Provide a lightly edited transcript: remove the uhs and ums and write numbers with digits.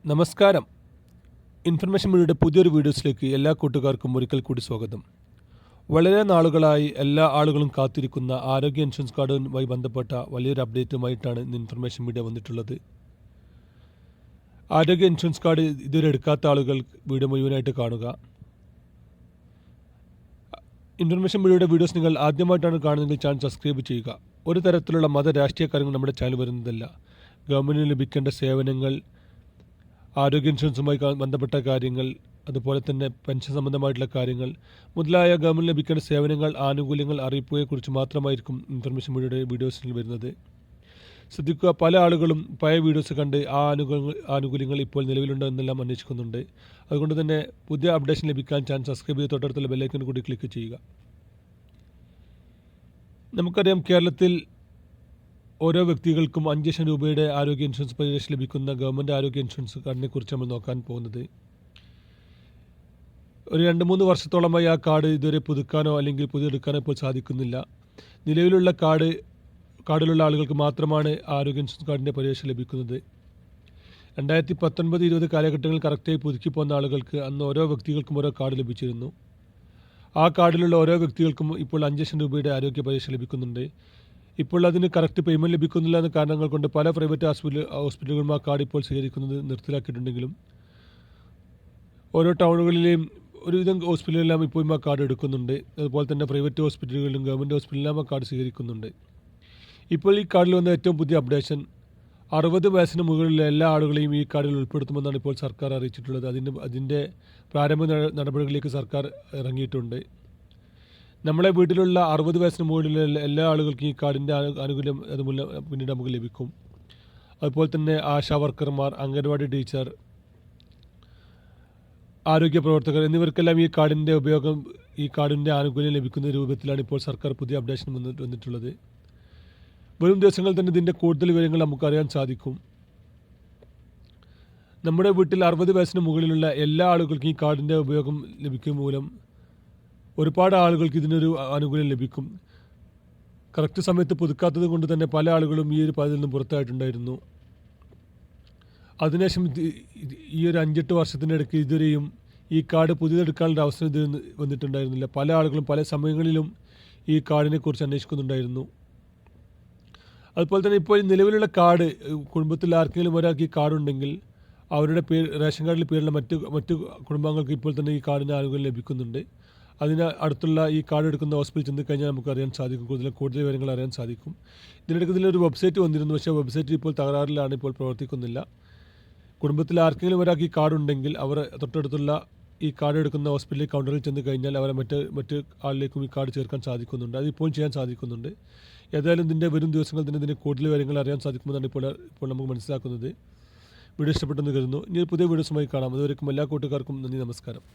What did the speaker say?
നമസ്കാരം. ഇൻഫർമേഷൻ മീഡിയയുടെ പുതിയൊരു വീഡിയോസിലേക്ക് എല്ലാ കൂട്ടുകാർക്കും ഒരിക്കൽ കൂടി സ്വാഗതം. വളരെ നാളുകളായി എല്ലാ ആളുകളും കാത്തിരിക്കുന്ന ആരോഗ്യ ഇൻഷുറൻസ് കാർഡുമായി ബന്ധപ്പെട്ട വലിയൊരു അപ്ഡേറ്റുമായിട്ടാണ് ഇന്ന് ഇൻഫർമേഷൻ മീഡിയ വന്നിട്ടുള്ളത്. ആരോഗ്യ ഇൻഷുറൻസ് കാർഡ് ഇതുവരെ എടുക്കാത്ത ആളുകൾ വീഡിയോ മുഴുവനായിട്ട് കാണുക. ഇൻഫർമേഷൻ മീഡിയയുടെ വീഡിയോസ് നിങ്ങൾ ആദ്യമായിട്ടാണ് കാണുന്നതെങ്കിൽ ചാനൽ സബ്സ്ക്രൈബ് ചെയ്യുക. ഒരു തരത്തിലുള്ള രാഷ്ട്രീയ കാര്യങ്ങൾ നമ്മുടെ ചാനൽ വരുന്നതല്ല. ഗവൺമെൻറ്റിന് ലഭിക്കേണ്ട സേവനങ്ങൾ, ആരോഗ്യ ഇൻഷുറൻസുമായി ബന്ധപ്പെട്ട കാര്യങ്ങൾ, അതുപോലെ തന്നെ പെൻഷൻ സംബന്ധമായിട്ടുള്ള കാര്യങ്ങൾ മുതലായ ഗവൺമെൻറ് ലഭിക്കേണ്ട സേവനങ്ങൾ, ആനുകൂല്യങ്ങൾ, അറിയിപ്പുകളെക്കുറിച്ച് മാത്രമായിരിക്കും ഇൻഫർമേഷൻ മീഡിയയുടെ വീഡിയോസിൽ വരുന്നത്. ശ്രദ്ധിക്കുക, പല ആളുകളും പഴയ വീഡിയോസ് കണ്ട് ആ ആനുകൂല്യങ്ങൾ ഇപ്പോൾ നിലവിലുണ്ടോ എന്നെല്ലാം അന്വേഷിക്കുന്നുണ്ട്. അതുകൊണ്ട് തന്നെ പുതിയ അപ്ഡേഷൻ ലഭിക്കാൻ ചാനൽ സബ്സ്ക്രൈബ് ചെയ്ത് തൊട്ടടുത്തുള്ള ബെല്ലൈക്കൺ കൂടി ക്ലിക്ക് ചെയ്യുക. നമുക്കറിയാം, കേരളത്തിൽ ഓരോ വ്യക്തികൾക്കും 5 ലക്ഷം രൂപയുടെ ആരോഗ്യ ഇൻഷുറൻസ് പരിരക്ഷ ലഭിക്കുന്ന ഗവൺമെൻറ് ആരോഗ്യ ഇൻഷുറൻസ് കാർഡിനെ കുറിച്ച് നമ്മൾ നോക്കാൻ പോകുന്നത്. ഒരു 2-3 വർഷത്തോളമായി ആ കാർഡ് ഇതുവരെ പുതുക്കാനോ അല്ലെങ്കിൽ പുതിയെടുക്കാനോ ഇപ്പോൾ സാധിക്കുന്നില്ല. നിലവിലുള്ള കാർഡിലുള്ള ആളുകൾക്ക് മാത്രമാണ് ആരോഗ്യ ഇൻഷുറൻസ് കാർഡിൻ്റെ പരിരക്ഷ ലഭിക്കുന്നത്. 2019-20 കാലഘട്ടങ്ങളിൽ കറക്റ്റായി പുതുക്കി പോകുന്ന ആളുകൾക്ക് അന്ന് ഓരോ വ്യക്തികൾക്കും ഓരോ കാർഡ് ലഭിച്ചിരുന്നു. ആ കാർഡിലുള്ള ഓരോ വ്യക്തികൾക്കും ഇപ്പോൾ 5 ലക്ഷം രൂപയുടെ ആരോഗ്യ പരിരക്ഷ ലഭിക്കുന്നുണ്ട്. ഇപ്പോൾ അതിന് കറക്റ്റ് പേയ്മെൻറ്റ് ലഭിക്കുന്നില്ല എന്ന കാരണങ്ങൾ കൊണ്ട് പല പ്രൈവറ്റ് ഹോസ്പിറ്റലുകളും ആ കാർഡ് ഇപ്പോൾ സ്വീകരിക്കുന്നത് നിർത്തലാക്കിയിട്ടുണ്ടെങ്കിലും ഓരോ ടൗണുകളിലെയും ഒരുവിധം ഹോസ്പിറ്റലുകളെല്ലാം ഇപ്പോഴും ആ കാർഡ് എടുക്കുന്നുണ്ട്. അതുപോലെ തന്നെ പ്രൈവറ്റ് ഹോസ്പിറ്റലുകളിലും ഗവൺമെൻറ് ഹോസ്പിറ്റലിലും ആ കാർഡ് സ്വീകരിക്കുന്നുണ്ട്. ഇപ്പോൾ ഈ കാർഡിൽ വന്ന ഏറ്റവും പുതിയ അപ്ഡേഷൻ 60 വയസ്സിന് മുകളിലുള്ള എല്ലാ ആളുകളെയും ഈ കാർഡിൽ ഉൾപ്പെടുത്തുമെന്നാണ് ഇപ്പോൾ സർക്കാർ അറിയിച്ചിട്ടുള്ളത്. അതിൻ്റെ പ്രാരംഭ നടപടികളിലേക്ക് സർക്കാർ ഇറങ്ങിയിട്ടുണ്ട്. നമ്മളെ വീട്ടിലുള്ള 60 വയസ്സിന് മുകളിലുള്ള എല്ലാ ആളുകൾക്കും ഈ കാർഡിൻ്റെ ആനുകൂല്യം അതുമൂലം പിന്നീട് നമുക്ക് ലഭിക്കും. അതുപോലെ തന്നെ ആശാ വർക്കർമാർ, അംഗൻവാടി ടീച്ചർ, ആരോഗ്യ പ്രവർത്തകർ എന്നിവർക്കെല്ലാം ഈ കാർഡിൻ്റെ ആനുകൂല്യം ലഭിക്കുന്ന രൂപത്തിലാണ് ഇപ്പോൾ സർക്കാർ പുതിയ അപ്ഡേഷൻ വന്നിട്ടുള്ളത്. വരും ദിവസങ്ങളിൽ തന്നെ ഇതിൻ്റെ കൂടുതൽ വിവരങ്ങൾ നമുക്ക് അറിയാൻ സാധിക്കും. നമ്മുടെ വീട്ടിൽ 60 വയസ്സിന് മുകളിലുള്ള എല്ലാ ആളുകൾക്കും ഈ കാർഡിൻ്റെ ഉപയോഗം ലഭിക്കും മൂലം ഒരുപാട് ആളുകൾക്ക് ഇതിനൊരു ആനുകൂല്യം ലഭിക്കും. കറക്റ്റ് സമയത്ത് പുതുക്കാത്തത് കൊണ്ട് തന്നെ പല ആളുകളും ഈ ഒരു പദ്ധതിയിൽ നിന്നും പുറത്തായിട്ടുണ്ടായിരുന്നു. അതിനുശേഷം ഈ ഒരു 5-8 വർഷത്തിനിടയ്ക്ക് ഇതുവരെയും ഈ കാർഡ് പുതിയതെടുക്കാനുള്ള അവസരം ഇത് വന്നിട്ടുണ്ടായിരുന്നില്ല. പല ആളുകളും പല സമയങ്ങളിലും ഈ കാർഡിനെ കുറിച്ച് അന്വേഷിക്കുന്നുണ്ടായിരുന്നു. അതുപോലെ തന്നെ ഇപ്പോൾ നിലവിലുള്ള കാർഡ് കുടുംബത്തിൽ ആർക്കെങ്കിലും ഒരാൾക്ക് ഈ കാർഡുണ്ടെങ്കിൽ അവരുടെ റേഷൻ കാർഡിൽ പേരുള്ള മറ്റ് കുടുംബാംഗങ്ങൾക്ക് ഇപ്പോൾ തന്നെ ഈ കാർഡിൻ്റെ ആനുകൂല്യം ലഭിക്കുന്നുണ്ട്. അതിന് അടുത്തുള്ള ഈ കാർഡ് എടുക്കുന്ന ഹോസ്പിറ്റലിൽ ചെന്ന് കഴിഞ്ഞാൽ നമുക്ക് അറിയാൻ സാധിക്കും, കൂടുതൽ വിവരങ്ങൾ അറിയാൻ സാധിക്കും. ഇതിനിടയ്ക്ക് ഇതിലൊരു വെബ്സൈറ്റ് വന്നിരുന്നു. പക്ഷേ വെബ്സൈറ്റ് ഇപ്പോൾ തകരാറിലാണ്, ഇപ്പോൾ പ്രവർത്തിക്കുന്നില്ല. കുടുംബത്തിൽ ആർക്കെങ്കിലും ഒരാൾക്ക് ഈ കാർഡ് ഉണ്ടെങ്കിൽ അവർ തൊട്ടടുത്തുള്ള ഈ കാർഡ് എടുക്കുന്ന ഹോസ്പിറ്റലിൽ കൗണ്ടറിൽ ചെന്ന് കഴിഞ്ഞാൽ അവരെ മറ്റ് ആളിലേക്കും ഈ കാർഡ് ചേർക്കാൻ സാധിക്കുന്നുണ്ട്. അതിപ്പോൾ ചെയ്യാൻ സാധിക്കുന്നുണ്ട്. ഏതായാലും ഇതിൻ്റെ വരും ദിവസങ്ങളിൽ തന്നെ ഇതിന് കൂടുതൽ വിവരങ്ങൾ അറിയാൻ സാധിക്കുമെന്നാണ് ഇപ്പോൾ നമുക്ക് മനസ്സിലാക്കുന്നത്. വീഡിയോ ഇഷ്ടപ്പെട്ടെന്ന് കരുതുന്നു. ഇനി പുതിയ വീഡിയോസുമായി കാണാം. അതുവരെയും എല്ലാ കൂട്ടുകാർക്കും നന്ദി, നമസ്കാരം.